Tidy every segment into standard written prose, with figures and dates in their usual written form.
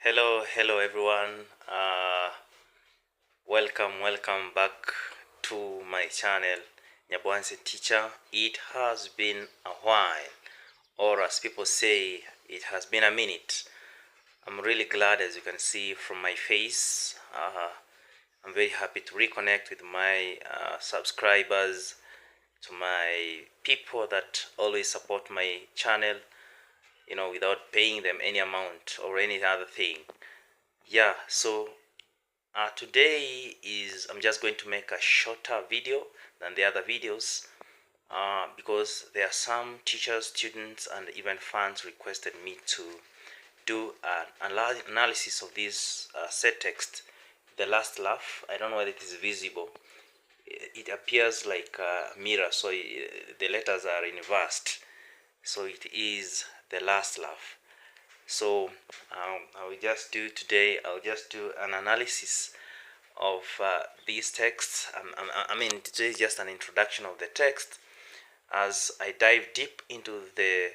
Hello everyone. Welcome back to my channel, Nyabohanse Teacher. It has been a while, or as people say, it has been a minute. I'm really glad, as you can see from my face. I'm very happy to reconnect with my subscribers, to my people that always support my channel, without paying them any amount or any other thing. Yeah, so today I'm just going to make a shorter video than the other videos because there are some teachers, students, and even fans requested me to do an analysis of this set text, the last laugh. I don't know whether it is visible. It appears like a mirror, so the letters are reversed. So it is the last laugh. So I'll just do an analysis of these texts. I mean, today is just an introduction of the text as I dive deep into the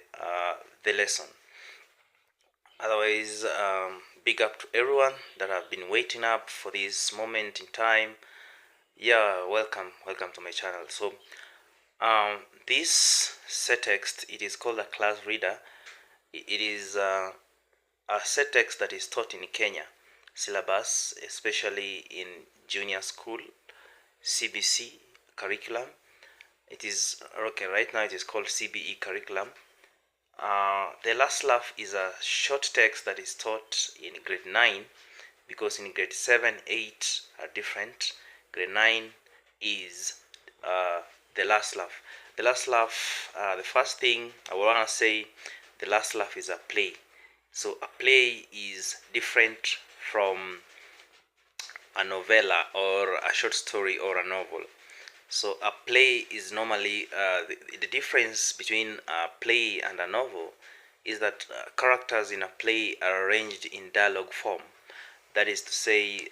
lesson. Otherwise, big up to everyone that have been waiting up for this moment in time. Yeah, welcome to my channel. So this set text, it is called a class reader. It is a set text that is taught in Kenya syllabus, especially in junior school, CBC curriculum. It is okay right now. It is called CBE curriculum. The last laugh is a short text that is taught in grade 9, because in grade 7, 8 are different. Grade 9 is the last laugh. The last laugh, the first thing I want to say, the last laugh is a play. So a play is different from a novella or a short story or a novel. So a play is normally the difference between a play and a novel is that characters in a play are arranged in dialogue form. That is to say,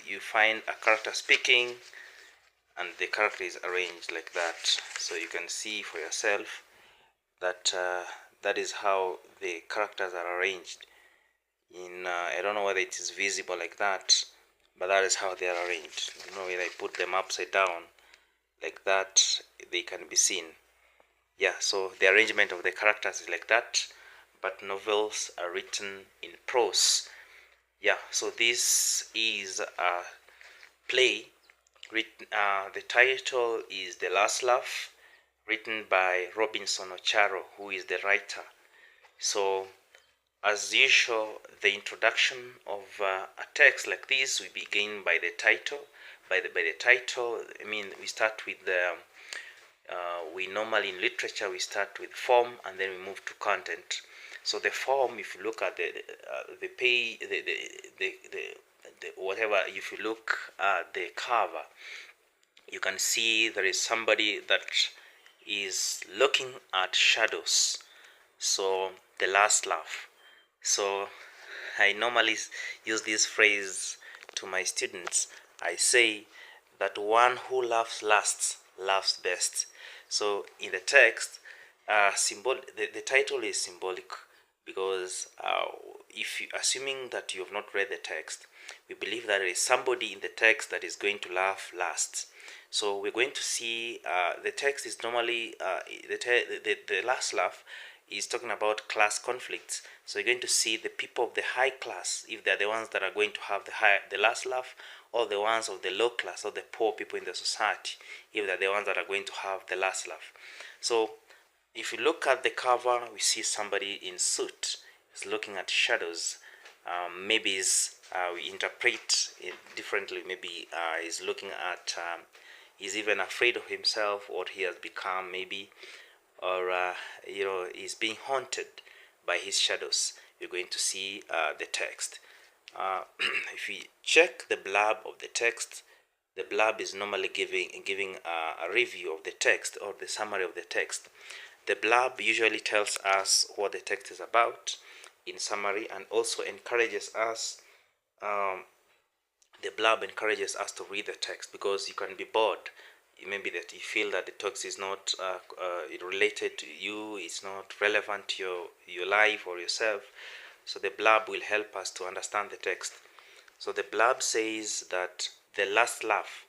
you find a character speaking and the character is arranged like that. So you can see for yourself that that is how the characters are arranged. I don't know whether it is visible like that, but that is how they are arranged. When I put them upside down like that, they can be seen. Yeah, so the arrangement of the characters is like that, but novels are written in prose. Yeah, so this is a play written, the title is The Last Laugh, written by Robinson Ocharo, who is the writer. So as usual, the introduction of a text like this, we begin by the title. By the title, I mean, we start with the we normally in literature we start with form and then we move to content. So the form, if you look at the page, the whatever, if you look at the cover, you can see there is somebody that is looking at shadows. So the last laugh. So I normally use this phrase to my students. I say that one who laughs last laughs best. So in the text, the title is symbolic because if you, assuming that you have not read the text, we believe that there is somebody in the text that is going to laugh last. So we're going to see the text is normally the last laugh is talking about class conflicts. So you're going to see the people of the high class, if they're the ones that are going to have the last laugh, or the ones of the low class or the poor people in the society, if they're the ones that are going to have the last laugh. So if you look at the cover, we see somebody in suit is looking at shadows. Maybe we interpret it differently. Maybe he's looking at he's even afraid of himself, what he has become, maybe, or he's being haunted by his shadows. You're going to see the text. If we check the blurb of the text, the blurb is normally giving a review of the text or the summary of the text. The blurb usually tells us what the text is about in summary, and also encourages us. The blurb encourages us to read the text because you can be bored. Maybe that you feel that the text is not related to you, it's not relevant to your life or yourself. So the blurb will help us to understand the text. So the blurb says that The Last Laugh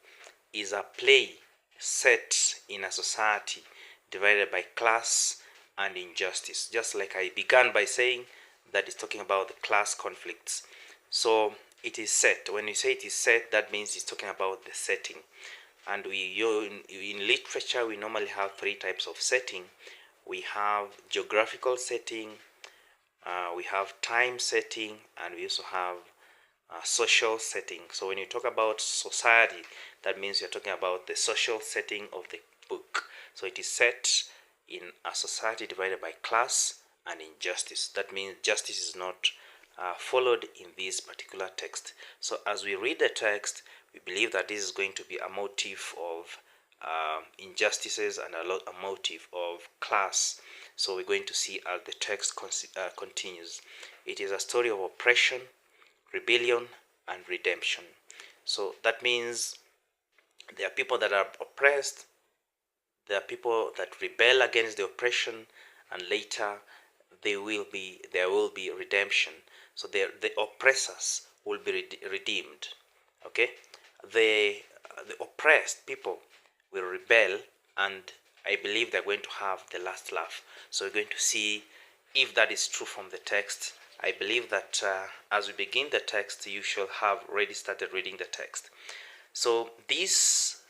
is a play set in a society divided by class and injustice. Just like I began by saying, that is talking about the class conflicts. So it is set. When you say it is set, that means it's talking about the setting. And in literature, we normally have three types of setting. We have geographical setting, we have time setting, and we also have social setting. So when you talk about society, that means you're talking about the social setting of the book. So it is set in a society divided by class and injustice. That means justice is not followed in this particular text. So as we read the text, we believe that this is going to be a motif of injustices and a motive of class. So we're going to see as the text continues. It is a story of oppression, rebellion, and redemption. So that means there are people that are oppressed, there are people that rebel against the oppression, and later there will be redemption. So the oppressors will be redeemed. Okay, the oppressed people will rebel, and I believe they're going to have the last laugh. So we're going to see if that is true from the text. I believe that as we begin the text, you shall have already started reading the text. So these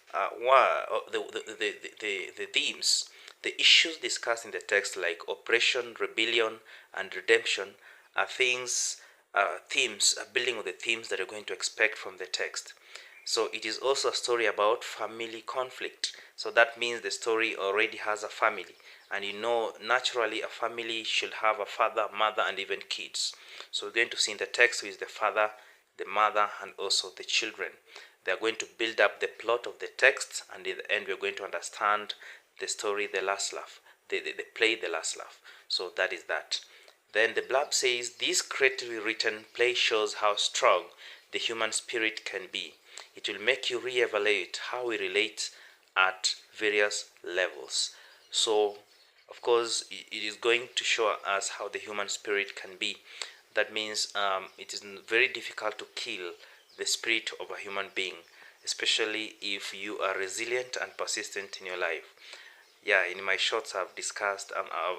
were the themes, the issues discussed in the text, like oppression, rebellion, and redemption, are themes, building on the themes that you're going to expect from the text. So it is also a story about family conflict. So that means the story already has a family. And naturally a family should have a father, mother, and even kids. So we're going to see in the text who is the father, the mother, and also the children. They are going to build up the plot of the text, and in the end we're going to understand the story, The Last Laugh, the play, The Last Laugh. So that is that. Then the blurb says, this creatively written play shows how strong the human spirit can be. It will make you reevaluate how we relate at various levels. So, of course, it is going to show us how the human spirit can be. That means it is very difficult to kill the spirit of a human being, especially if you are resilient and persistent in your life. Yeah, in my shorts I've discussed,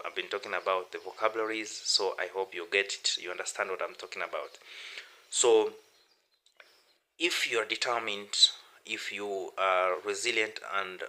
I've been talking about the vocabularies, so I hope you get it, you understand what I'm talking about. So if you're determined, if you are resilient and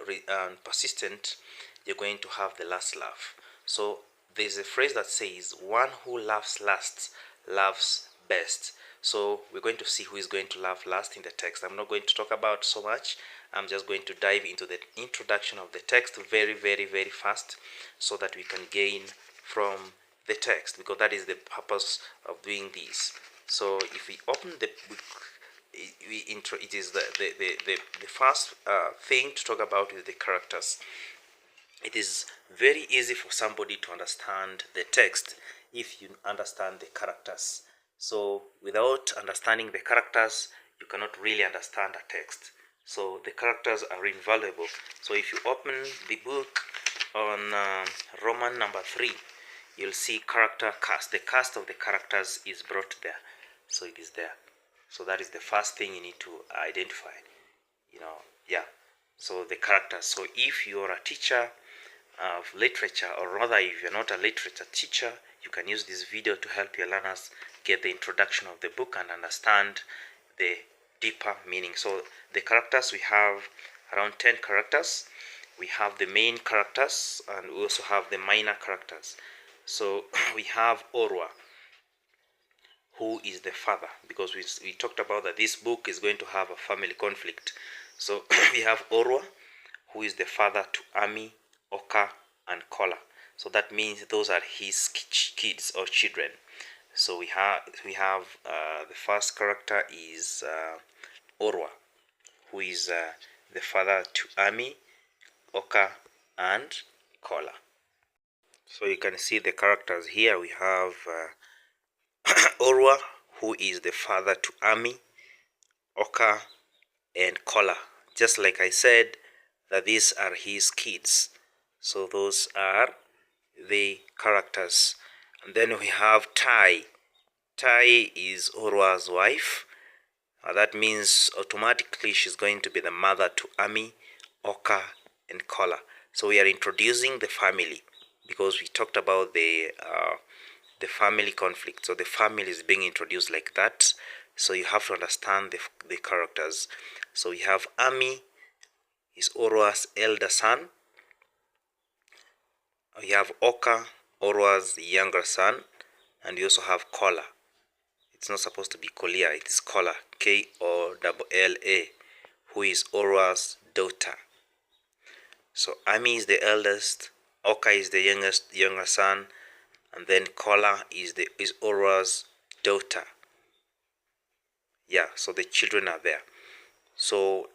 persistent, you're going to have the last laugh. So there's a phrase that says, one who laughs last laughs best. So we're going to see who is going to laugh last in the text. I'm not going to talk about so much. I'm just going to dive into the introduction of the text very, very, very fast, so that we can gain from the text, because that is the purpose of doing this. So if we open the book, it is the first thing to talk about is the characters. It is very easy for somebody to understand the text if you understand the characters. So without understanding the characters, you cannot really understand a text. So the characters are invaluable. So if you open the book on Roman number 3, you'll see character cast. The cast of the characters is brought there. So it is there. So that is the first thing you need to identify. So the characters. So if you're a teacher of literature, or rather if you're not a literature teacher, you can use this video to help your learners get the introduction of the book and understand the deeper meaning. So the characters, we have around 10 characters. We have the main characters, and we also have the minor characters. So we have Orwa, who is the father, because we talked about that this book is going to have a family conflict. So we have Orwa, who is the father to Ami, Oka, and Kola. So that means those are his kids or children. So we have the first character is Orwa, who is the father to Ami, Oka, and Kola. So you can see the characters here. We have Orwa, who is the father to Ami, Oka, and Kola. Just like I said, that these are his kids. So those are the characters. And then we have Tai, Tai is Orwa's wife. That means automatically she's going to be the mother to Ami, Oka, and Kola. So we are introducing the family because we talked about the family conflict. So the family is being introduced like that. So you have to understand the characters. So we have Ami is Orwa's elder son. We have Oka, Orwa's younger son, and we also have Kola. It's not supposed to be Kolia, it is Kola, Kolla, who is Orwa's daughter. So Ami is the eldest, Oka is the younger son, and then Kola is Orwa's daughter. Yeah, so the children are there. So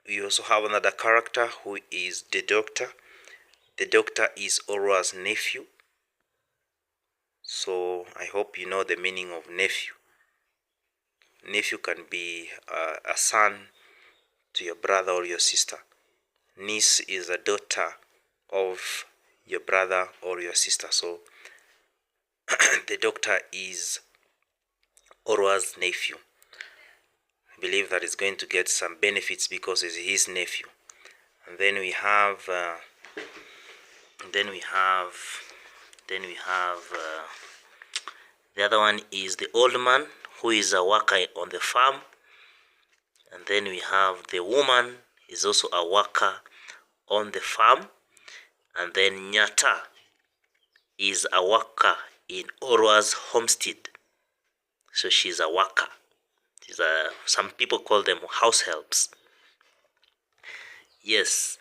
we also have another character who is the doctor. The doctor is Orwa's nephew. So I hope you know the meaning of nephew. Nephew can be a son to your brother or your sister. Niece is a daughter of your brother or your sister. So the doctor is Orwa's nephew. I believe that is going to get some benefits because it's his nephew. And then we have the other one is the old man who is a worker on the farm. And then we have the woman is also a worker on the farm. And then Nyata is a worker in Orwa's homestead. So she's a worker. Some people call them house helps. Yes,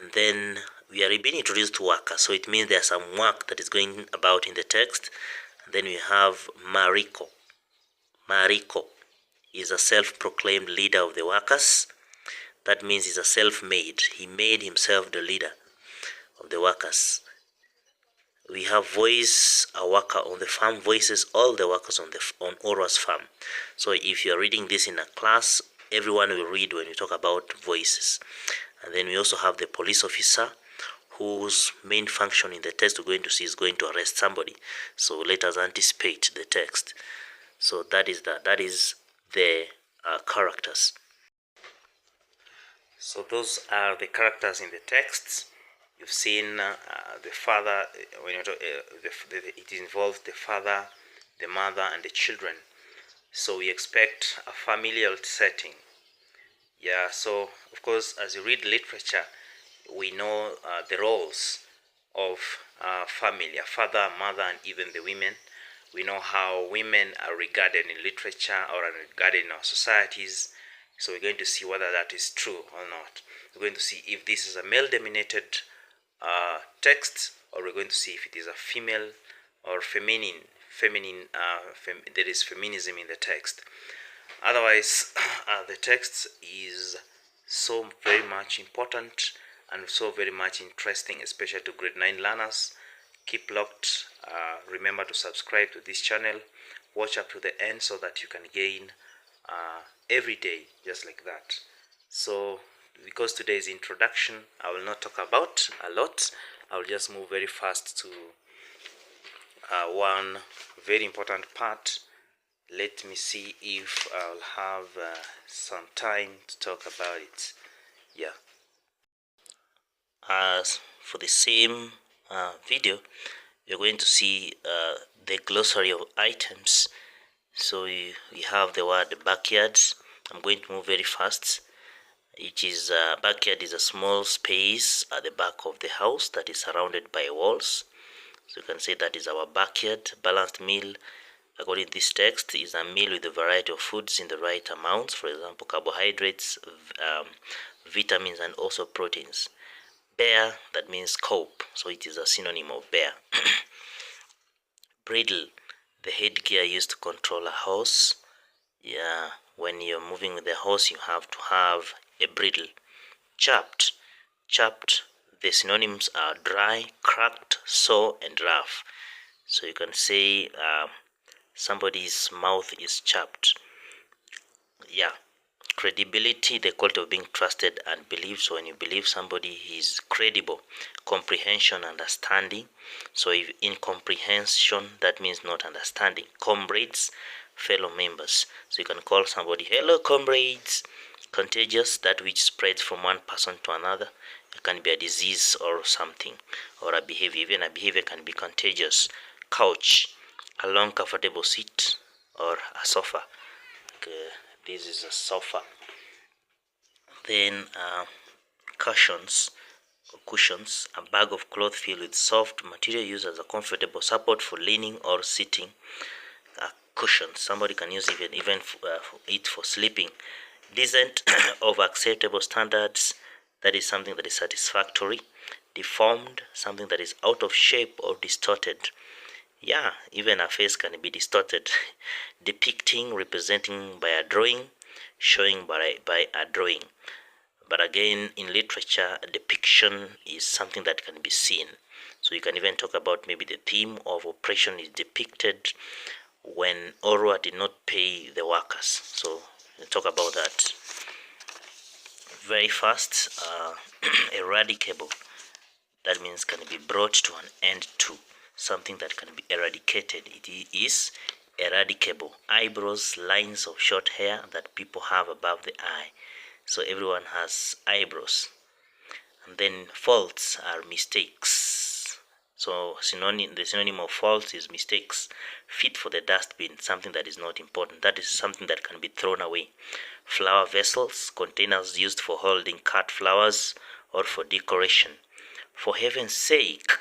and then we are being introduced to worker, so it means there's some work that is going about in the text. And then we have Mariko. Mariko is a self-proclaimed leader of the workers. That means he's a self-made. He made himself the leader of the workers. We have Voice, a worker on the farm, voices all the workers on Orwa's farm. So if you're reading this in a class, everyone will read when we talk about voices. And then we also have the police officer, whose main function in the text we're going to see is going to arrest somebody. So let us anticipate the text. So that is the characters. So those are the characters in the texts. You've seen the father, it involves the father, the mother, and the children. So we expect a familial setting. Yeah, so of course, as you read literature, we know the roles of family, a father, mother, and even the women. We know how women are regarded in literature or are regarded in our societies. So we're going to see whether that is true or not. We're going to see if this is a male-dominated text, or we're going to see if it is a female or feminine. There is feminism in the text. Otherwise, the text is so very much important and so very much interesting, especially to grade 9 learners. Keep locked. Remember to subscribe to this channel. Watch up to the end so that you can gain every day, just like that. So because today's introduction, I will not talk about a lot. I will just move very fast to one very important part. Let me see if I'll have some time to talk about it. Yeah. As for the same video, you're going to see the glossary of items. So we have the word backyard. I'm going to move very fast. Backyard is a small space at the back of the house that is surrounded by walls. So you can say that is our backyard. Balanced meal, according to this text, is a meal with a variety of foods in the right amounts. For example, carbohydrates, vitamins, and also proteins. Bear, that means cope, so it is a synonym of bear. Bridle, the headgear used to control a horse. Yeah, when you're moving with the horse, you have to have a bridle. Chapped, the synonyms are dry, cracked, sore, and rough. So you can say somebody's mouth is chapped. Yeah. Credibility, the quality of being trusted and believed. So when you believe somebody is credible. Comprehension, understanding. So if incomprehension, that means not understanding. Comrades, fellow members. So you can call somebody, hello comrades. Contagious, that which spreads from one person to another. It can be a disease or something, or a behavior. Even a behavior can be contagious. Couch, a long comfortable seat or a sofa. Okay, this is a sofa. Then cushions, a bag of cloth filled with soft material used as a comfortable support for leaning or sitting. A cushion, somebody can use even it for sleeping. Decent of acceptable standards, that is something that is satisfactory. Deformed, something that is out of shape or distorted. Yeah, even a face can be distorted. Depicting, representing by a drawing, showing by a drawing. But again, in literature, a depiction is something that can be seen. So you can even talk about maybe the theme of oppression is depicted when Orwa did not pay the workers. So we'll talk about that. Very fast, eradicable. That means can be brought to an end to. Something that can be eradicated. It is eradicable. Eyebrows, lines of short hair that people have above the eye. So everyone has eyebrows. And then faults are mistakes. So the synonym of faults is mistakes. Fit for the dustbin, something that is not important. That is something that can be thrown away. Flower vessels, containers used for holding cut flowers or for decoration. For heaven's sake,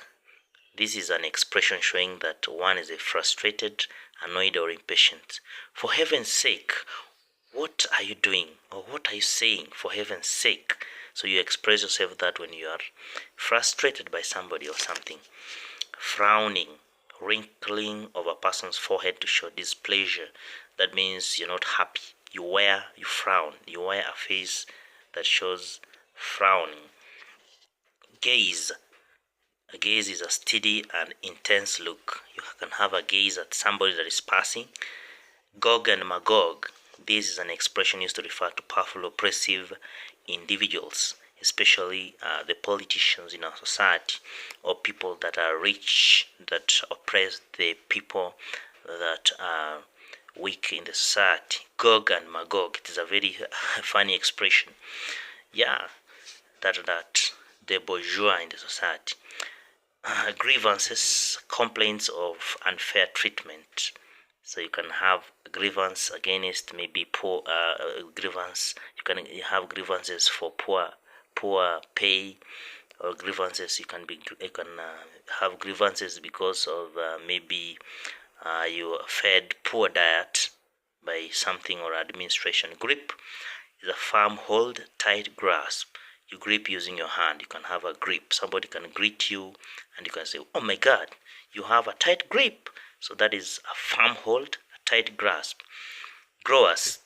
this is an expression showing that one is frustrated, annoyed, or impatient. For heaven's sake, what are you doing? Or what are you saying? For heaven's sake. So you express yourself that when you are frustrated by somebody or something. Frowning, wrinkling of a person's forehead to show displeasure. That means you're not happy. You frown. You wear a face that shows frowning. Gaze. A gaze is a steady and intense look. You can have a gaze at somebody that is passing. Gog and Magog. This is an expression used to refer to powerful, oppressive individuals, especially the politicians in our society, or people that are rich, that oppress the people that are weak in the society. Gog and Magog. It is a very funny expression. Yeah, that the bourgeois in the society. Grievances, complaints of unfair treatment. So you can have grievance against maybe poor grievance. You can have grievances for poor pay, or grievances. You can have grievances because of maybe you fed poor diet by something or administration. Grip is a firm hold, tight grasp. You grip using your hand. You can have a grip. Somebody can greet you and you can say, oh my God, you have a tight grip. So that is a firm hold, a tight grasp. Growers,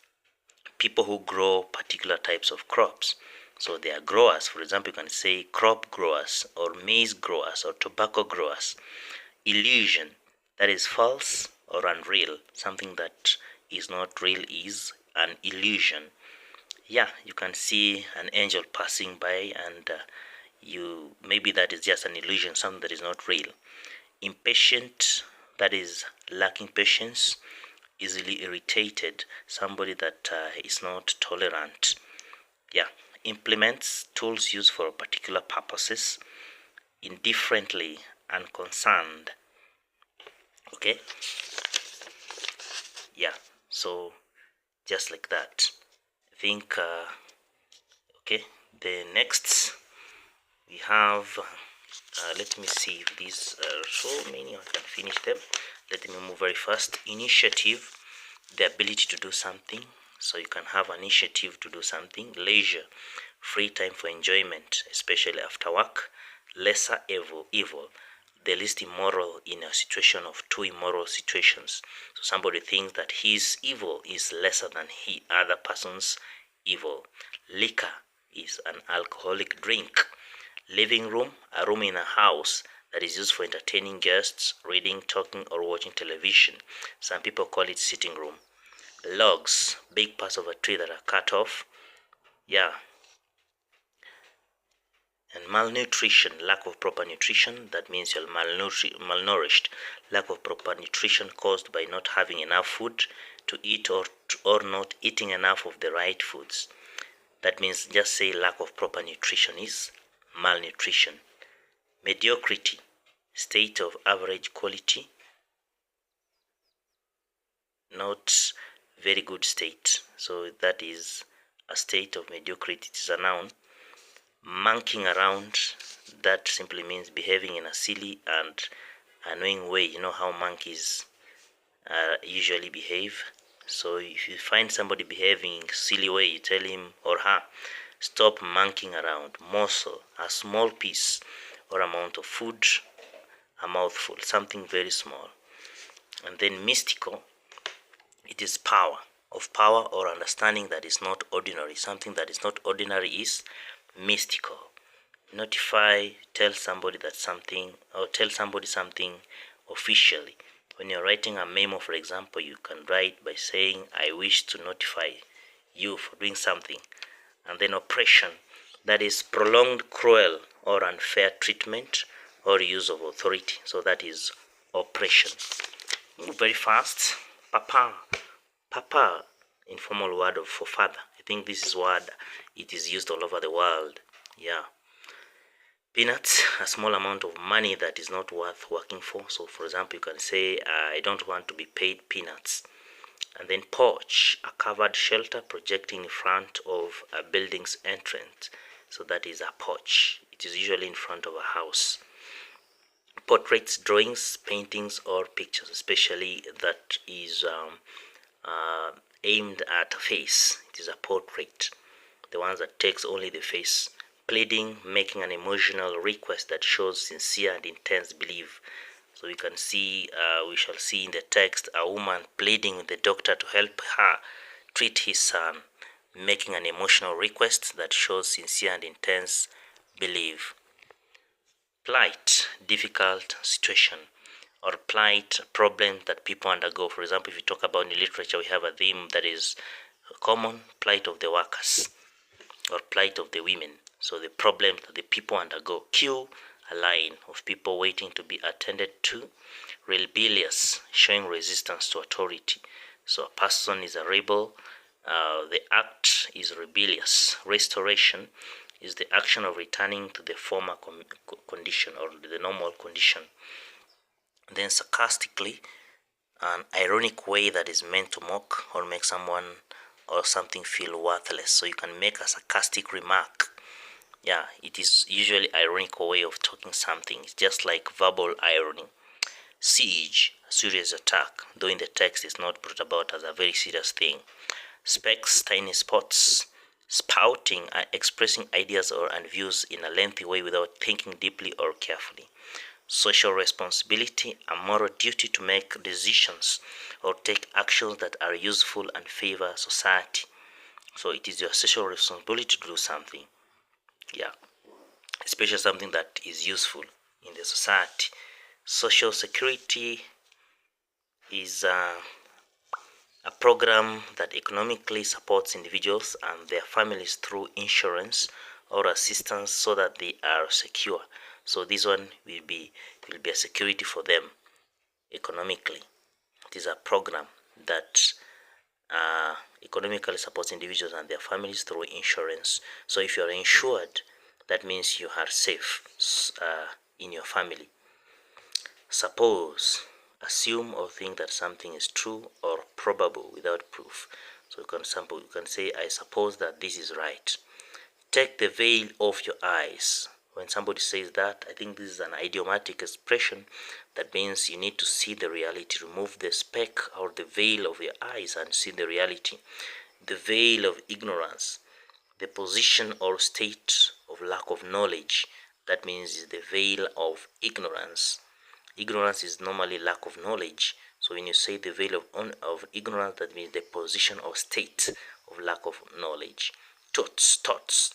people who grow particular types of crops. So they are growers. For example, you can say crop growers or maize growers or tobacco growers. Illusion, that is false or unreal. Something that is not real is an illusion. Yeah, you can see an angel passing by and maybe that is just an illusion, something that is not real. Impatient, that is lacking patience. Easily irritated, somebody that is not tolerant. Yeah, implements, tools used for particular purposes. Indifferently unconcerned. Okay, yeah, so just like that. I think okay, the next we have let me see if these are so many. I can finish them. Let me move very fast. Initiative, the ability to do something. So you can have an initiative to do something. Leisure, free time for enjoyment, especially after work. Lesser evil, the least immoral in a situation of two immoral situations. So somebody thinks that his evil is lesser than other person's evil. Liquor is an alcoholic drink. Living room, a room in a house that is used for entertaining guests, reading, talking, or watching television. Some people call it sitting room. logs, big parts of a tree that are cut off. Yeah. And malnutrition, lack of proper nutrition, that means you're malnourished. Lack of proper nutrition caused by not having enough food to eat or not eating enough of the right foods. That means just say lack of proper nutrition is malnutrition. Mediocrity, state of average quality, not very good state. So that is a state of mediocrity. It is a noun. Monkeying around, that simply means behaving in a silly and annoying way. You know how monkeys usually behave. So if you find somebody behaving in a silly way, you tell him or her, stop monkeying around. Morsel, a small piece or amount of food, a mouthful, something very small. And then mystical, it is power or understanding that is not ordinary. Something that is not ordinary is mystical. Notify, tell somebody that something, or tell somebody something officially. When you're writing a memo, for example, you can write by saying, I wish to notify you for doing something. And then oppression, that is prolonged cruel or unfair treatment or use of authority. So that is oppression. Move very fast. Papa, informal word for father. I think this is word, it is used all over the world. Yeah. Peanuts, a small amount of money that is not worth working for. So for example, you can say, I don't want to be paid peanuts. And then porch, a covered shelter projecting in front of a building's entrance. So that is a porch. It is usually in front of a house. Portraits, drawings, paintings, or pictures, especially that is aimed at a face. It is a portrait. The ones that takes only the face. Pleading, making an emotional request that shows sincere and intense belief. So we can see, we shall see in the text, a woman pleading with the doctor to help her treat his son, making an emotional request that shows sincere and intense belief. Plight, difficult situation, or plight, problem that people undergo. For example, if you talk about in literature, we have a theme that is common, plight of the workers, or plight of the women. So the problem that the people undergo. Queue, a line of people waiting to be attended to. Rebellious, showing resistance to authority. So a person is a rebel. The act is rebellious. Restoration is the action of returning to the former condition or the normal condition. Then sarcastically, an ironic way that is meant to mock or make someone or something feel worthless. So you can make a sarcastic remark. Yeah, it is usually ironical way of talking something. It's just like verbal irony. Siege, a serious attack, though in the text it's not brought about as a very serious thing. Specks, tiny spots. Spouting, expressing ideas or views in a lengthy way without thinking deeply or carefully. Social responsibility, a moral duty to make decisions or take actions that are useful and favor society. So it is your social responsibility to do something. Yeah, especially something that is useful in the society. Social security is a program that economically supports individuals and their families through insurance or assistance so that they are secure. So this one will be a security for them economically. It is a program that economically supports individuals and their families through insurance. So if you are insured, that means you are safe in your family. Suppose, assume or think that something is true or probable without proof. So you can say, I suppose that this is right. Take the veil off your eyes. When somebody says that, I think this is an idiomatic expression that means you need to see the reality. Remove the speck or the veil of your eyes and see the reality. The veil of ignorance, the position or state of lack of knowledge, that means the veil of ignorance. Ignorance is normally lack of knowledge. So when you say the veil of ignorance, that means the position or state of lack of knowledge. Thoughts.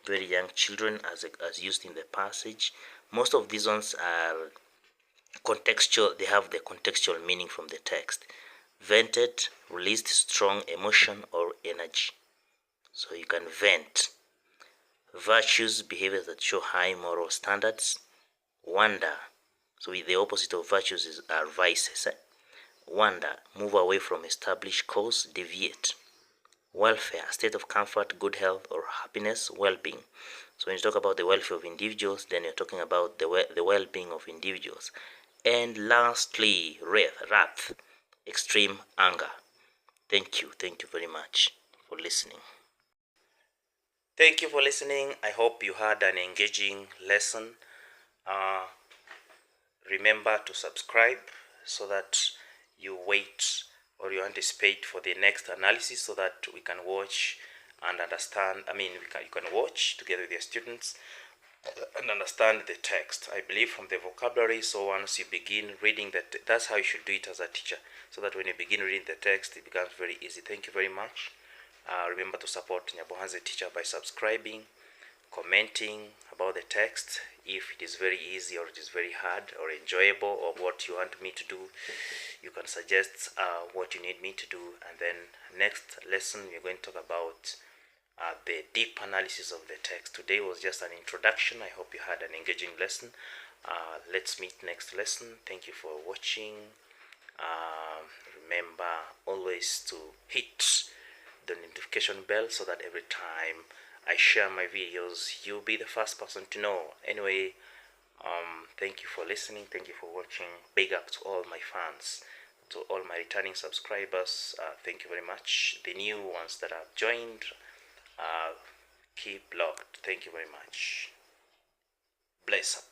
Very young children, as used in the passage. Most of these ones are contextual. They have the contextual meaning from the text. vented, released strong emotion or energy. So you can vent. Virtues, behaviors that show high moral standards. Wander. So the opposite of virtues are vices. Wander, move away from established course, deviate. Welfare, state of comfort, good health or happiness, well-being. So when you talk about the welfare of individuals, then you're talking about the well-being of individuals. And lastly, wrath, extreme anger. Thank you very much for listening. Thank you for listening. I hope you had an engaging lesson. Remember to subscribe so that you wait or you anticipate for the next analysis so that we can watch and understand. You can watch together with your students and understand the text. I believe from the vocabulary. So once you begin reading that's how you should do it as a teacher, so that when you begin reading the text, it becomes very easy. Thank you very much. Remember to support Nyabohanse Teacher by subscribing, commenting about the text, if it is very easy or it is very hard or enjoyable or what you want me to do. You can suggest what you need me to do, and then next lesson we're going to talk about the deep analysis of the text. Today was just an introduction. I hope you had an engaging lesson. Let's meet next lesson. Thank you for watching. Remember always to hit the notification bell so that every time I share my videos, you'll be the first person to know. Anyway, thank you for listening. Thank you for watching. Big up to all my fans, to all my returning subscribers. Thank you very much. The new ones that have joined, keep locked. Thank you very much. Bless up.